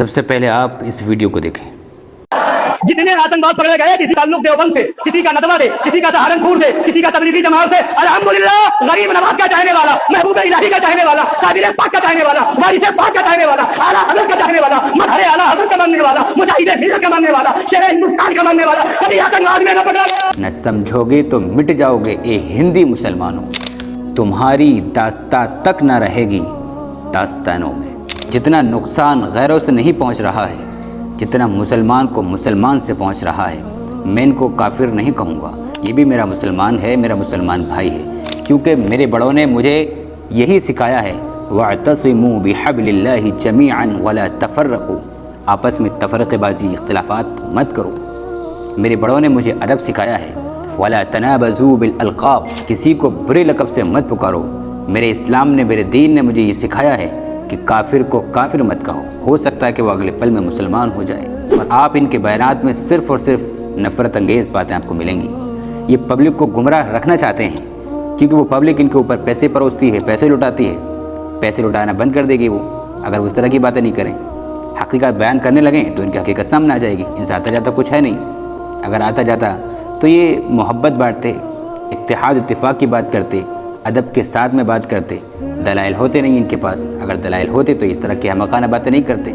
سب سے پہلے آپ اس ویڈیو کو دیکھیں۔ جتنے آتنکواد پکڑے گئے، کسی تعلق دیوبند سے، کسی کا ندوہ سے، کسی کا سہارنپور سے، کسی کا تبلیغی جماعت سے، الحمدللہ غریب نواز کا چاہنے والا، محبوب الہی کا چاہنے والا، قابل پاک کا چاہنے والا، وارث پاک کا چاہنے والا، اعلیٰ حضرت کا چاہنے والا، مظہر اعلیٰ حضرت کا ماننے والا، مجاہد ملت کا ماننے والا، شیر ہندوستان کا ماننے والا کبھی آتنکواد میں نہ پکڑا گیا۔ نہ سمجھو گے تو مٹ جاؤ گے اے ہندی مسلمانوں، تمہاری داستان تک نہ رہے گی داستانوں میں۔ جتنا نقصان غیروں سے نہیں پہنچ رہا ہے، جتنا مسلمان کو مسلمان سے پہنچ رہا ہے، میں ان کو کافر نہیں کہوں گا، یہ بھی میرا مسلمان ہے، میرا مسلمان بھائی ہے، کیونکہ میرے بڑوں نے مجھے یہی سکھایا ہے، وَاعْتَصِمُوا بِحَبْلِ اللَّهِ جَمِيعًا وَلَا تَفَرَّقُوا، آپس میں تفرقے بازی اختلافات مت کرو۔ میرے بڑوں نے مجھے ادب سکھایا ہے، وَلَا تَنَابَزُوا بِالْأَلْقَابِ، کسی کو برے لقب سے مت پکارو۔ میرے اسلام نے، میرے دین نے مجھے یہ سکھایا ہے کہ کافر کو کافر مت کہو، ہو سکتا ہے کہ وہ اگلے پل میں مسلمان ہو جائے۔ اور آپ ان کے بیانات میں صرف اور صرف نفرت انگیز باتیں آپ کو ملیں گی۔ یہ پبلک کو گمراہ رکھنا چاہتے ہیں، کیونکہ وہ پبلک ان کے اوپر پیسے پروستی ہے، پیسے لٹاتی ہے، پیسے لٹانا بند کر دے گی وہ اگر اس طرح کی باتیں نہیں کریں۔ حقیقت بیان کرنے لگیں تو ان کی حقیقت سامنے آ جائے گی۔ ان سے آتا جاتا کچھ ہے نہیں، اگر آتا جاتا تو یہ محبت بانٹتے، اتحاد اتفاق کی بات کرتے، ادب کے ساتھ میں بات کرتے۔ دلائل ہوتے نہیں ان کے پاس، اگر دلائل ہوتے تو اس طرح کی احمقانہ باتیں نہیں کرتے۔